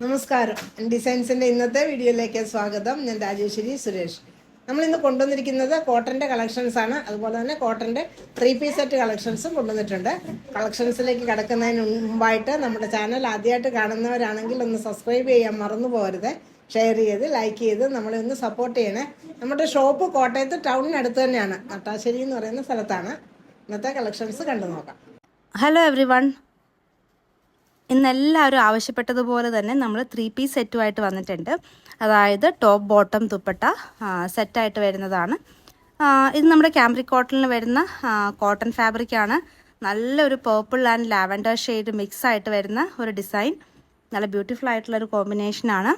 നമസ്കാരം. ഡിസൈൻസിൻ്റെ ഇന്നത്തെ വീഡിയോയിലേക്ക് സ്വാഗതം. ഞാൻ രാജേശ്വരി സുരേഷ്. നമ്മൾ ഇന്ന് കൊണ്ടുവന്നിരിക്കുന്നത് കോട്ടൻ്റെ കളക്ഷൻസ് ആണ്. അതുപോലെ തന്നെ കോട്ടൻ്റെ 3 പീസ് സെറ്റ് കളക്ഷൻസും കൊണ്ടുവന്നിട്ടുണ്ട്. കളക്ഷൻസിലേക്ക് കടക്കുന്നതിന് മുമ്പായിട്ട് നമ്മുടെ ചാനൽ ആദ്യമായിട്ട് കാണുന്നവരാണെങ്കിൽ ഒന്ന് സബ്സ്ക്രൈബ് ചെയ്യാൻ മറന്നു പോകരുത്. ഷെയർ ചെയ്ത് ലൈക്ക് ചെയ്ത് നമ്മളെ ഒന്ന് സപ്പോർട്ട് ചെയ്യണേ. നമ്മുടെ ഷോപ്പ് കോട്ടയത്ത് ടൗണിനടുത്ത് തന്നെയാണ്, നട്ടാശ്ശേരി എന്ന് പറയുന്ന സ്ഥലത്താണ്. ഇന്നത്തെ കളക്ഷൻസ് കണ്ടു നോക്കാം. ഹലോ എവ്രി വൺ, ഇന്നെല്ലാവരും ആവശ്യപ്പെട്ടതുപോലെ തന്നെ നമ്മൾ 3 പീസ് സെറ്റുമായിട്ട് വന്നിട്ടുണ്ട്. അതായത് ടോപ്പ് ബോട്ടം ദുപ്പട്ട സെറ്റായിട്ട് വരുന്നതാണ്. ഇത് നമ്മുടെ ക്യാമ്പ്രിക് കോട്ടണിൽ വരുന്ന കോട്ടൺ ഫാബ്രിക്കാണ്. നല്ലൊരു purple and lavender shade mix ആയിട്ട് വരുന്ന ഒരു ഡിസൈൻ. നല്ല ബ്യൂട്ടിഫുൾ ആയിട്ടുള്ളൊരു കോമ്പിനേഷനാണ്.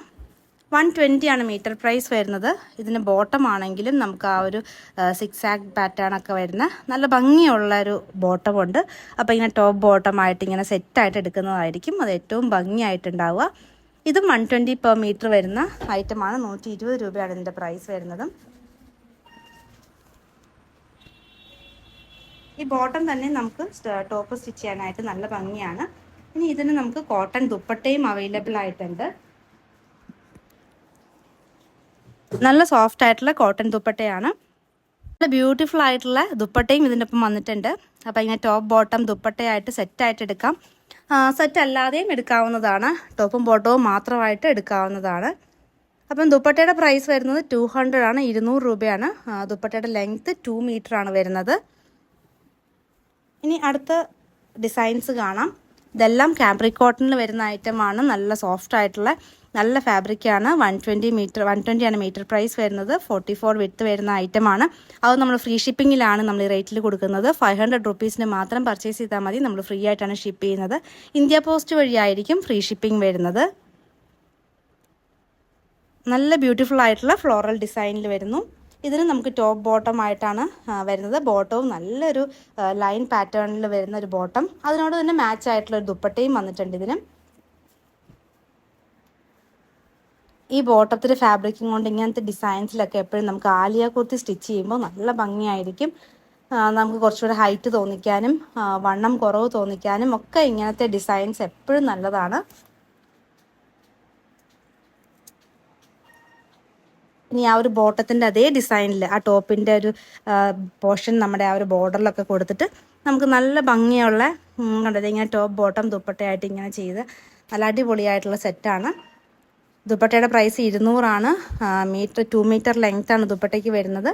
120 ആണ് മീറ്റർ പ്രൈസ് വരുന്നത്. ഇതിന് ബോട്ടം ആണെങ്കിലും നമുക്ക് ആ ഒരു സിക്സാഗ് പാറ്റേൺ ഒക്കെ വരുന്ന നല്ല ഭംഗിയുള്ളൊരു ബോട്ടമുണ്ട്. അപ്പോൾ ഇങ്ങനെ ടോപ്പ് ബോട്ടമായിട്ട് ഇങ്ങനെ സെറ്റായിട്ട് എടുക്കുന്നതായിരിക്കും അത് ഏറ്റവും ഭംഗിയായിട്ടുണ്ടാവുക. ഇതും 120 പെർ മീറ്റർ വരുന്ന ഐറ്റമാണ്. 120 രൂപയാണ് ഇതിൻ്റെ പ്രൈസ് വരുന്നതും. ഈ ബോട്ടം തന്നെ നമുക്ക് ടോപ്പ് സ്റ്റിച്ച് ചെയ്യാനായിട്ട് നല്ല ഭംഗിയാണ്. ഇനി ഇതിന് നമുക്ക് കോട്ടൺ ദുപ്പട്ടയും അവൈലബിൾ ആയിട്ടുണ്ട്. നല്ല സോഫ്റ്റ് ആയിട്ടുള്ള കോട്ടൺ ദുപ്പട്ടയാണ്. നല്ല ബ്യൂട്ടിഫുൾ ആയിട്ടുള്ള ദുപ്പട്ടയും ഇതിൻ്റെ ഒപ്പം വന്നിട്ടുണ്ട്. അപ്പോൾ ഇങ്ങനെ ടോപ്പ് ബോട്ടം ദുപ്പട്ടയായിട്ട് സെറ്റായിട്ട് എടുക്കാം. സെറ്റ് അല്ലാതെയും എടുക്കാവുന്നതാണ്. ടോപ്പും ബോട്ടവും മാത്രമായിട്ട് എടുക്കാവുന്നതാണ്. അപ്പം ദുപ്പട്ടയുടെ പ്രൈസ് വരുന്നത് 200 ആണ്, 200 രൂപയാണ്. ദുപ്പട്ടയുടെ ലെങ്ത്ത് 2 മീറ്റർ ആണ് വരുന്നത്. ഇനി അടുത്ത ഡിസൈൻസ് കാണാം. ഇതെല്ലാം ക്യാമ്പ്രിക് കോട്ടണിൽ വരുന്ന ഐറ്റമാണ്. നല്ല സോഫ്റ്റ് ആയിട്ടുള്ള നല്ല ഫാബ്രിക്കാണ്. 120 ആണ് മീറ്റർ പ്രൈസ് വരുന്നത്. 44 വിഡ്ത്ത് വരുന്ന ഐറ്റമാണ്. അത് നമ്മൾ ഫ്രീ ഷിപ്പിങ്ങിലാണ് നമ്മൾ ഈ റേറ്റിൽ കൊടുക്കുന്നത്. 500 റുപ്പീസിന് മാത്രം പർച്ചേസ് ചെയ്താൽ മതി. നമ്മൾ ഫ്രീ ആയിട്ടാണ് ഷിപ്പ് ചെയ്യുന്നത്. ഇന്ത്യ പോസ്റ്റ് വഴിയായിരിക്കും ഫ്രീ ഷിപ്പിംഗ് വരുന്നത്. നല്ല ബ്യൂട്ടിഫുൾ ആയിട്ടുള്ള ഫ്ലോറൽ ഡിസൈനിൽ വരുന്നു. ഇതിന് നമുക്ക് ടോപ്പ് ബോട്ടം ആയിട്ടാണ് വരുന്നത്. ബോട്ടവും നല്ലൊരു ലൈൻ പാറ്റേണിൽ വരുന്ന ഒരു ബോട്ടം, അതിനോട് തന്നെ മാച്ച് ആയിട്ടുള്ള ഒരു ദുപ്പട്ടയും വന്നിട്ടുണ്ട് ഇതിന്. ഈ ബോട്ടത്തിൻ്റെ ഫാബ്രിക്കും കൊണ്ട് ഇങ്ങനത്തെ ഡിസൈൻസിലൊക്കെ എപ്പോഴും നമുക്ക് ആലിയ കുർത്തി സ്റ്റിച്ച് ചെയ്യുമ്പോൾ നല്ല ഭംഗിയായിരിക്കും. നമുക്ക് കുറച്ചുകൂടെ ഹൈറ്റ് തോന്നിക്കാനും വണ്ണം കുറവ് തോന്നിക്കാനും ഒക്കെ ഇങ്ങനത്തെ ഡിസൈൻസ് എപ്പോഴും നല്ലതാണ്. ഇനി ആ ഒരു ബോട്ടത്തിൻ്റെ അതേ ഡിസൈനിൽ ആ ടോപ്പിൻ്റെ ഒരു പോർഷൻ നമ്മുടെ ആ ഒരു ബോർഡറിലൊക്കെ കൊടുത്തിട്ട് നമുക്ക് നല്ല ഭംഗിയുള്ള കണ്ടത് ഇങ്ങനെ ടോപ്പ് ബോട്ടം ദുപ്പട്ടയായിട്ട് ഇങ്ങനെ ചെയ്ത് നല്ല അടിപൊളിയായിട്ടുള്ള സെറ്റാണ്. ദുപ്പട്ടയുടെ പ്രൈസ് 200 ആണ്. 2 മീറ്റർ ലെങ്ത്താണ് ദുപ്പട്ടയ്ക്ക് വരുന്നത്.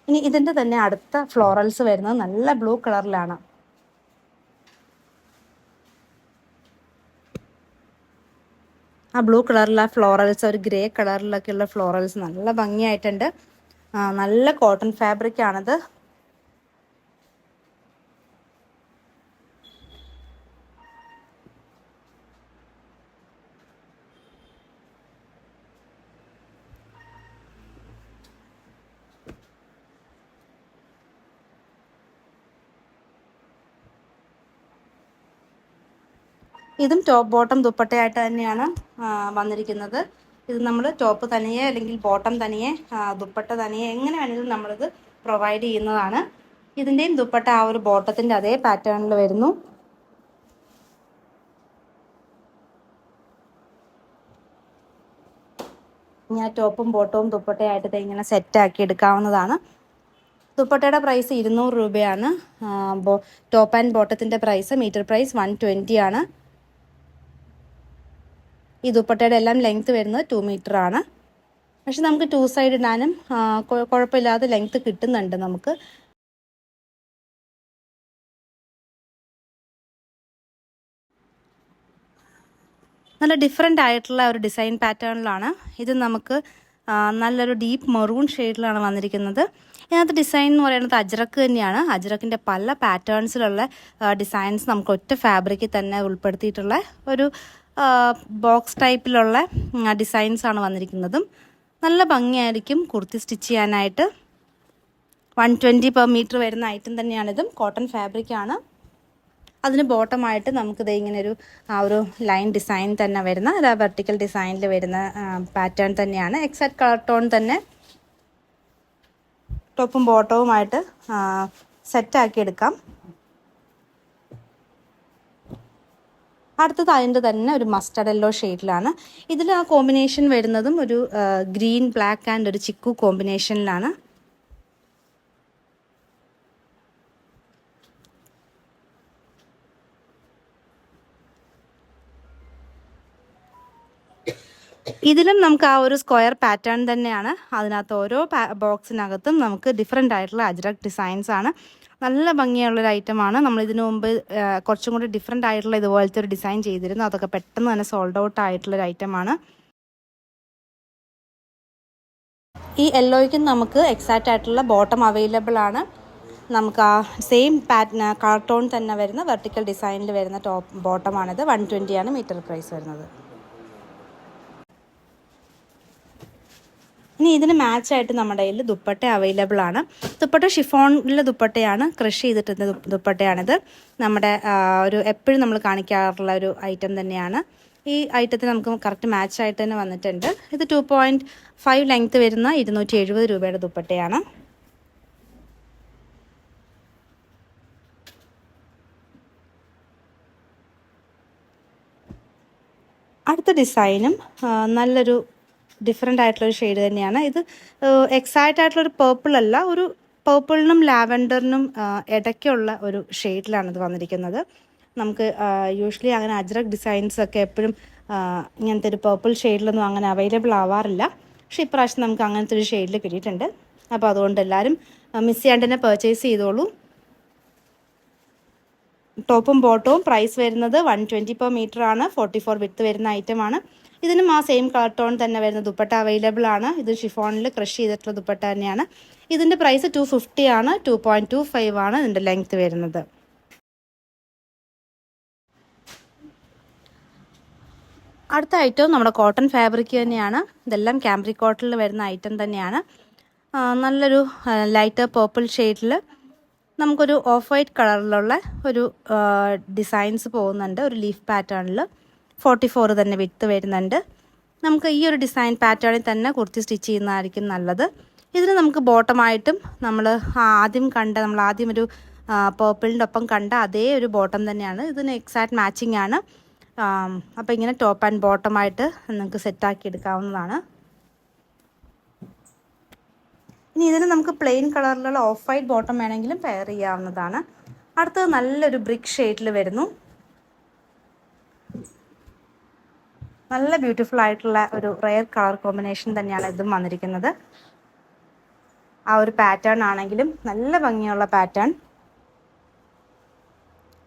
ഇനി ഇതിൻ്റെ തന്നെ അടുത്ത ഫ്ലോറൽസ് വരുന്നത് നല്ല ബ്ലൂ കളറിലാണ്. ആ ബ്ലൂ കളറിലെ ഫ്ലോറൽസ് ഒരു ഗ്രേ കളറിലൊക്കെയുള്ള ഫ്ലോറൽസ് നല്ല ഭംഗിയായിട്ടുണ്ട്. നല്ല കോട്ടൺ ഫാബ്രിക് ആണിത്. ഇതും ടോപ്പ് ബോട്ടം ദുപ്പട്ടയായിട്ട് തന്നെയാണ് വന്നിരിക്കുന്നത്. ഇത് നമ്മൾ ടോപ്പ് തനിയെ അല്ലെങ്കിൽ ബോട്ടം തനിയെ ദുപ്പട്ട തനിയെ എങ്ങനെ വേണമെങ്കിലും നമ്മളിത് പ്രൊവൈഡ് ചെയ്യുന്നതാണ്. ഇതിൻ്റെയും ദുപ്പട്ട ആ ഒരു ബോട്ടത്തിൻ്റെ അതേ പാറ്റേണിൽ വരുന്നു. ഞാൻ ടോപ്പും ബോട്ടവും ദുപ്പട്ടയായിട്ട് ഇങ്ങനെ സെറ്റാക്കി എടുക്കാവുന്നതാണ്. ദുപ്പട്ടയുടെ പ്രൈസ് 200 രൂപയാണ്. ടോപ്പ് ആൻഡ് ബോട്ടത്തിൻ്റെ പ്രൈസ് മീറ്റർ പ്രൈസ് 120 ആണ്. ഈ ദുപ്പട്ടയുടെ എല്ലാം ലെങ്ത്ത് വരുന്നത് 2 മീറ്റർ ആണ്. പക്ഷെ നമുക്ക് 2 സൈഡ് ഇടാനും കുഴപ്പമില്ലാതെ ലെങ്ത്ത് കിട്ടുന്നുണ്ട് നമുക്ക്. നല്ല ഡിഫറെൻ്റ് ആയിട്ടുള്ള ഒരു ഡിസൈൻ പാറ്റേണിലാണ് ഇത്. നമുക്ക് നല്ലൊരു ഡീപ്പ് മെറൂൺ ഷെയ്ഡിലാണ് വന്നിരിക്കുന്നത്. ഇതിനകത്ത് ഡിസൈൻ എന്ന് പറയുന്നത് അജ്രക്ക് തന്നെയാണ്. അജ്രക്കിൻ്റെ പല പാറ്റേൺസിലുള്ള ഡിസൈൻസ് നമുക്ക് ഒറ്റ ഫാബ്രിക്കിൽ തന്നെ ഉൾപ്പെടുത്തിയിട്ടുള്ള ഒരു ബോക്സ് ടൈപ്പിലുള്ള ഡിസൈൻസാണ് വന്നിരിക്കുന്നതും. നല്ല ഭംഗിയായിരിക്കും കുർത്തി സ്റ്റിച്ച് ചെയ്യാനായിട്ട്. 120 പെർ മീറ്റർ വരുന്ന ഐറ്റം തന്നെയാണിതും. കോട്ടൺ ഫാബ്രിക്കാണ്. അതിന് ബോട്ടമായിട്ട് നമുക്കിത് ഇങ്ങനെ ഒരു ലൈൻ ഡിസൈൻ തന്നെ വരുന്ന വെർട്ടിക്കൽ ഡിസൈനിൽ വരുന്ന പാറ്റേൺ തന്നെയാണ്. എക്സാക്ട് കളർ ടോൺ തന്നെ ടോപ്പും ബോട്ടവുമായിട്ട് സെറ്റാക്കി എടുക്കാം. അടുത്തത് അതിൻ്റെ തന്നെ ഒരു മസ്റ്റർഡ് യെല്ലോ ഷെയ്ഡിലാണ്. ഇതിൽ ആ കോമ്പിനേഷൻ വരുന്നതും ഒരു ഗ്രീൻ ബ്ലാക്ക് ആൻഡ് ഒരു ചിക്കു കോമ്പിനേഷനിലാണ്. ഇതിലും നമുക്ക് ആ ഒരു സ്ക്വയർ പാറ്റേൺ തന്നെയാണ്. അതിനകത്ത് ഓരോ ബോക്സിനകത്തും നമുക്ക് ഡിഫറെൻ്റ് ആയിട്ടുള്ള അജ്രക് ഡിസൈൻസ് ആണ്. നല്ല ഭംഗിയുള്ളൊരു ഐറ്റമാണ്. നമ്മൾ ഇതിനു മുമ്പ് കുറച്ചും കൂടി ഡിഫറെൻ്റ് ആയിട്ടുള്ള ഇതുപോലത്തെ ഒരു ഡിസൈൻ ചെയ്തിരുന്നു. അതൊക്കെ പെട്ടെന്ന് തന്നെ സോൾഡ് ഔട്ട് ആയിട്ടുള്ളൊരു ഐറ്റമാണ്. ഈ യെല്ലോയ്ക്ക് നമുക്ക് എക്സാക്റ്റ് ആയിട്ടുള്ള ബോട്ടം അവൈലബിൾ ആണ്. നമുക്ക് ആ സെയിം കളർ ടോൺ തന്നെ വരുന്ന വെർട്ടിക്കൽ ഡിസൈനിൽ വരുന്ന ബോട്ടമാണിത്. 120 ആണ് മീറ്റർ പ്രൈസ് വരുന്നത്. ഇനി ഇതിന് മാച്ചായിട്ട് നമ്മുടെ കയ്യിൽ ദുപ്പട്ട അവൈലബിൾ ആണ്. ദുപ്പട്ട ഷിഫോണിലെ ദുപ്പട്ടയാണ്, ക്രഷ് ചെയ്തിട്ടുള്ള ദുപ്പട്ടയാണിത്. നമ്മുടെ ഒരു എപ്പോഴും നമ്മൾ കാണിക്കാറുള്ള ഒരു ഐറ്റം തന്നെയാണ്. ഈ ഐറ്റത്തിന് നമുക്ക് കറക്റ്റ് മാച്ചായിട്ട് തന്നെ വന്നിട്ടുണ്ട്. ഇത് 2.5 ലെങ്ത്ത് വരുന്ന 270 രൂപയുടെ ദുപ്പട്ടയാണ്. അടുത്ത ഡിസൈനും നല്ലൊരു ഡിഫറെൻ്റ് ആയിട്ടുള്ളൊരു ഷെയ്ഡ് തന്നെയാണ്. ഇത് എക്സാക്റ്റ് ആയിട്ടുള്ളൊരു പേർപ്പിൾ അല്ല, ഒരു പേർപ്പിളിനും ലാവൻഡറിനും ഇടയ്ക്കുള്ള ഒരു ഷെയ്ഡിലാണ് ഇത് വന്നിരിക്കുന്നത്. നമുക്ക് യൂഷ്വലി അങ്ങനെ അജ്രക് ഡിസൈൻസ് ഒക്കെ എപ്പോഴും ഇങ്ങനത്തെ ഒരു പേർപ്പിൾ ഷെയ്ഡിലൊന്നും അങ്ങനെ അവൈലബിൾ ആവാറില്ല. പക്ഷേ ഇപ്രാവശ്യം നമുക്ക് അങ്ങനത്തെ ഒരു ഷെയ്ഡിൽ കിട്ടിയിട്ടുണ്ട്. അപ്പോൾ അതുകൊണ്ട് എല്ലാവരും മിസ് ചെയ്യാണ്ട് തന്നെ പർച്ചേസ് ചെയ്തോളൂ. ടോപ്പും ബോട്ടവും പ്രൈസ് വരുന്നത് 120 per meter ആണ്. 44 വിഡ്ത്ത് വരുന്ന ഐറ്റമാണ്. ഇതിനും ആ സെയിം കളർ ടോൺ തന്നെ വരുന്ന ദുപ്പട്ട അവൈലബിൾ ആണ്. ഇത് ഷിഫോണിൽ ക്രഷ് ചെയ്തിട്ടുള്ള ദുപ്പട്ട തന്നെയാണ്. ഇതിൻ്റെ പ്രൈസ് 250 ആണ്. 2.25 ആണ് ഇതിൻ്റെ ലെങ്ത്ത് വരുന്നത്. അടുത്ത ഐറ്റവും നമ്മുടെ കോട്ടൺ ഫാബ്രിക് തന്നെയാണ്. ഇതെല്ലാം ക്യാമ്പ്രിക് കോട്ടണിൽ വരുന്ന ഐറ്റം തന്നെയാണ്. നല്ലൊരു ലൈറ്റർ പേർപ്പിൾ ഷെയ്ഡിൽ നമുക്കൊരു ഓഫ് വൈറ്റ് കളറിലുള്ള ഒരു ഡിസൈൻസ് പോകുന്നുണ്ട്. ഒരു ലീഫ് പാറ്റേണിൽ 44 തന്നെ വിഡ്ത്ത് വരുന്നുണ്ട്. നമുക്ക് ഈ ഒരു ഡിസൈൻ പാറ്റേണിൽ തന്നെ കുർത്തി സ്റ്റിച്ച് ചെയ്യുന്നതായിരിക്കും നല്ലത്. ഇതിന് നമുക്ക് ബോട്ടമായിട്ടും നമ്മൾ ആദ്യം ഒരു പേർപ്പിളിൻ്റെ ഒപ്പം കണ്ട അതേ ഒരു ബോട്ടം തന്നെയാണ്. ഇതിന് എക്സാക്റ്റ് മാച്ചിങ് ആണ്. അപ്പോൾ ഇങ്ങനെ ടോപ്പ് ആൻഡ് ബോട്ടമായിട്ട് നമുക്ക് സെറ്റാക്കി എടുക്കാവുന്നതാണ്. ഇനി ഇതിന് നമുക്ക് പ്ലെയിൻ കളറിലുള്ള ഓഫ് വൈറ്റ് ബോട്ടം വേണമെങ്കിലും പെയർ ചെയ്യാവുന്നതാണ്. അടുത്തത് നല്ലൊരു ബ്രിക്ക് ഷെയ്ഡിൽ വരുന്നു. നല്ല ബ്യൂട്ടിഫുൾ ആയിട്ടുള്ള ഒരു റെയർ കളർ കോമ്പിനേഷൻ തന്നെയാണ് ഇതും വന്നിരിക്കുന്നത്. ആ ഒരു പാറ്റേൺ ആണെങ്കിലും നല്ല ഭംഗിയുള്ള പാറ്റേൺ.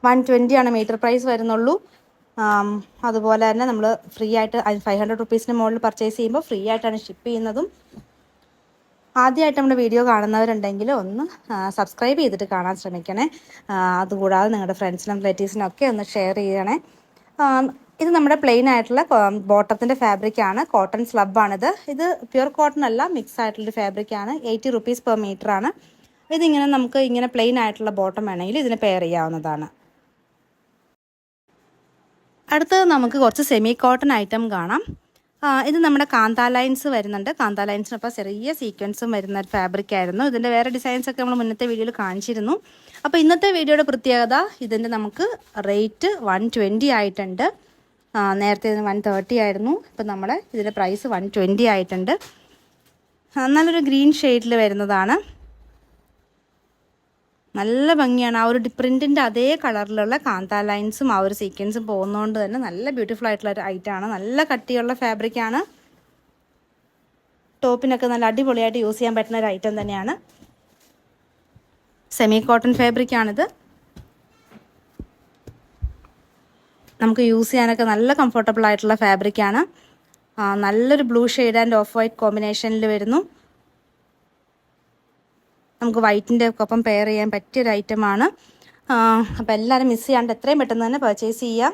120 ആണ് മീറ്റർ പ്രൈസ് വരുന്നുള്ളൂ. അതുപോലെ തന്നെ നമ്മൾ ഫ്രീ ആയിട്ട് 500 റുപ്പീസിന് മുകളിൽ പർച്ചേസ് ചെയ്യുമ്പോൾ ഫ്രീ ആയിട്ടാണ് ഷിപ്പ് ചെയ്യുന്നതും. ആദ്യമായിട്ട് നമ്മുടെ വീഡിയോ കാണുന്നവരുണ്ടെങ്കിൽ ഒന്ന് സബ്സ്ക്രൈബ് ചെയ്തിട്ട് കാണാൻ ശ്രമിക്കണേ. അതുകൂടാതെ നിങ്ങളുടെ ഫ്രണ്ട്സിനും റിലേറ്റീവ്സിനും ഒക്കെ ഒന്ന് ഷെയർ ചെയ്യണേ. ഇത് നമ്മുടെ പ്ലെയിൻ ആയിട്ടുള്ള ബോട്ടത്തിൻ്റെ ഫാബ്രിക്കാണ്. കോട്ടൺ സ്ലബാണിത്. ഇത് പ്യുർ കോട്ടൺ അല്ല, മിക്സ് ആയിട്ടുള്ളൊരു ഫാബ്രിക്കാണ്. 80 റുപ്പീസ് പെർ മീറ്റർ ആണ്. ഇതിങ്ങനെ നമുക്ക് ഇങ്ങനെ പ്ലെയിൻ ആയിട്ടുള്ള ബോട്ടം വേണമെങ്കിൽ ഇതിന് പെയർ ചെയ്യാവുന്നതാണ്. അടുത്തത് നമുക്ക് കുറച്ച് സെമി കോട്ടൺ ഐറ്റം കാണാം. ഇത് നമ്മുടെ കാന്ത ലൈൻസ് വരുന്നുണ്ട്. കാന്ത ലൈൻസിനൊപ്പം ചെറിയ സീക്വൻസും വരുന്ന ഒരു ഫാബ്രിക് ആയിരുന്നു. ഇതിൻ്റെ വേറെ ഡിസൈൻസ് ഒക്കെ നമ്മൾ മുന്നത്തെ വീഡിയോയിൽ കാണിച്ചിരുന്നു. അപ്പോൾ ഇന്നത്തെ വീഡിയോയുടെ പ്രത്യേകത ഇതിൻ്റെ നമുക്ക് റേറ്റ് 120 ആയിട്ടുണ്ട്. നേരത്തെ ഇതിന് 130 ആയിരുന്നു. ഇപ്പം നമ്മുടെ ഇതിൻ്റെ പ്രൈസ് 120 ആയിട്ടുണ്ട്. നല്ലൊരു ഗ്രീൻ ഷെയ്ഡിൽ വരുന്നതാണ്. നല്ല ഭംഗിയാണ്. ആ ഒരു പ്രിൻറ്റിൻ്റെ അതേ കളറിലുള്ള കാന്ത ലൈൻസും ആ ഒരു സീക്വൻസും പോകുന്നതുകൊണ്ട് തന്നെ നല്ല ബ്യൂട്ടിഫുൾ ആയിട്ടുള്ള ഒരു ഐറ്റമാണ്. നല്ല കട്ടിയുള്ള ഫാബ്രിക്കാണ്. ടോപ്പിനൊക്കെ നല്ല അടിപൊളിയായിട്ട് യൂസ് ചെയ്യാൻ പറ്റുന്ന ഒരു ഐറ്റം തന്നെയാണ്. സെമി കോട്ടൺ ഫാബ്രിക്കാണിത്. നമുക്ക് യൂസ് ചെയ്യാനൊക്കെ നല്ല കംഫർട്ടബിൾ ആയിട്ടുള്ള ഫാബ്രിക്കാണ്. നല്ലൊരു blue shade and off white കോമ്പിനേഷനിൽ വരുന്നു. നമുക്ക് വൈറ്റിൻ്റെ ഒപ്പം പെയർ ചെയ്യാൻ പറ്റിയൊരു ഐറ്റമാണ്. അപ്പോൾ എല്ലാവരും മിസ് ചെയ്യാണ്ട് എത്രയും പെട്ടെന്ന് തന്നെ പർച്ചേസ് ചെയ്യാം.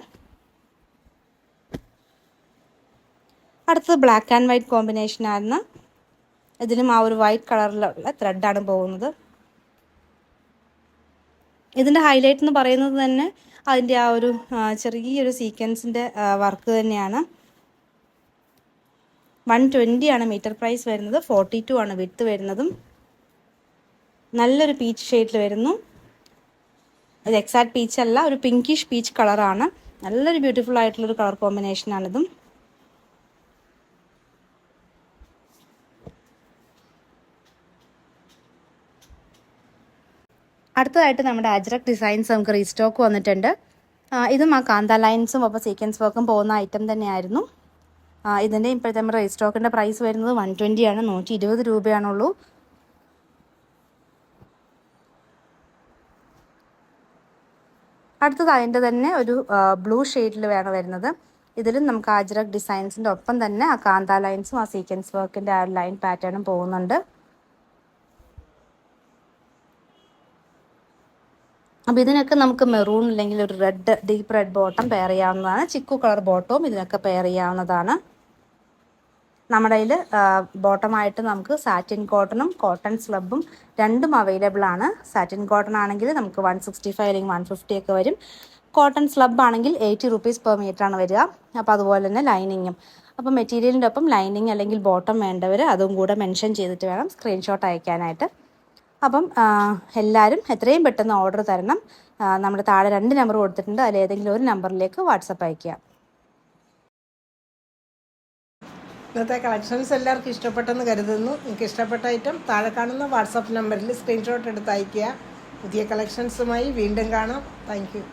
അടുത്തത് ബ്ലാക്ക് ആൻഡ് വൈറ്റ് കോമ്പിനേഷനായിരുന്നു. ഇതിലും ആ ഒരു വൈറ്റ് കളറിലുള്ള ത്രെഡാണ് പോകുന്നത്. ഇതിൻ്റെ ഹൈലൈറ്റ് എന്ന് പറയുന്നത് തന്നെ അതിൻ്റെ ആ ഒരു ചെറിയൊരു സീക്വൻസിൻ്റെ വർക്ക് തന്നെയാണ്. 120 ആണ് മീറ്റർ പ്രൈസ് വരുന്നത്. 42 ആണ് വിഡ്ത്ത് വരുന്നതും. നല്ലൊരു പീച്ച് ഷെയ്ഡിൽ വരുന്നു. ഇത് എക്സാക്ട് പീച്ച് അല്ല, ഒരു പിങ്കിഷ് പീച്ച് കളറാണ്. നല്ലൊരു ബ്യൂട്ടിഫുൾ ആയിട്ടുള്ളൊരു കളർ കോമ്പിനേഷനാണിതും. അടുത്തതായിട്ട് നമ്മുടെ അജ്രക് ഡിസൈൻസ് നമുക്ക് റീസ്റ്റോക്ക് വന്നിട്ടുണ്ട്. ഇതും ആ കാന്ത ലൈൻസും ഒപ്പം സീക്വൻസ് വർക്കും പോകുന്ന ഐറ്റം തന്നെയായിരുന്നു. ഇതിൻ്റെ ഇപ്പോഴത്തെ നമ്മുടെ റീസ്റ്റോക്കിൻ്റെ പ്രൈസ് വരുന്നത് 120 ആണ്. 120 രൂപയാണുള്ളൂ. അടുത്തത് അതിൻ്റെ തന്നെ ഒരു ബ്ലൂ ഷെയ്ഡിൽ വേണം വരുന്നത്. ഇതിലും നമുക്ക് അജ്രക് ഡിസൈൻസിൻ്റെ ഒപ്പം തന്നെ ആ കാന്ത ലൈൻസും ആ സീക്വൻസ് വർക്കിൻ്റെ ആ ലൈൻ പാറ്റേണും പോകുന്നുണ്ട്. അപ്പോൾ ഇതിനൊക്കെ നമുക്ക് മെറൂൺ അല്ലെങ്കിൽ ഒരു red, deep red bottom pair ചെയ്യാവുന്നതാണ്. ചിക്കു കളർ ബോട്ടവും ഇതിനൊക്കെ പെയർ ചെയ്യാവുന്നതാണ്. നമ്മുടെ കയ്യിൽ ബോട്ടമായിട്ട് നമുക്ക് സാറ്റിൻ കോട്ടണും കോട്ടൺ സ്ലബും രണ്ടും അവൈലബിൾ ആണ്. സാറ്റിൻ കോട്ടൺ ആണെങ്കിൽ നമുക്ക് 165 അല്ലെങ്കിൽ 150 ഒക്കെ വരും. കോട്ടൺ സ്ലബ് ആണെങ്കിൽ 80 rupees per meter ആണ് വരിക. അപ്പോൾ അതുപോലെ തന്നെ ലൈനിങ്ങും. അപ്പോൾ മെറ്റീരിയലിൻ്റെ ഒപ്പം ലൈനിങ് അല്ലെങ്കിൽ ബോട്ടം വേണ്ടവർ അതും കൂടെ മെൻഷൻ ചെയ്തിട്ട് വേണം സ്ക്രീൻഷോട്ട് അയക്കാനായിട്ട്. അപ്പം എല്ലാവരും എത്രയും പെട്ടെന്ന് ഓർഡർ തരണം. നമ്മുടെ താഴെ 2 നമ്പർ കൊടുത്തിട്ടുണ്ട്. അതിലേതെങ്കിലും ഒരു നമ്പറിലേക്ക് വാട്സപ്പ് അയക്കുക. ഇന്നത്തെ കളക്ഷൻസ് എല്ലാവർക്കും ഇഷ്ടപ്പെട്ടെന്ന് കരുതുന്നു. നിങ്ങൾക്ക് ഇഷ്ടപ്പെട്ട ഐറ്റം താഴെ കാണുന്ന വാട്സാപ്പ് നമ്പറിൽ സ്ക്രീൻഷോട്ട് എടുത്ത് അയയ്ക്കുക. പുതിയ കളക്ഷൻസുമായി വീണ്ടും കാണാം. Thank you.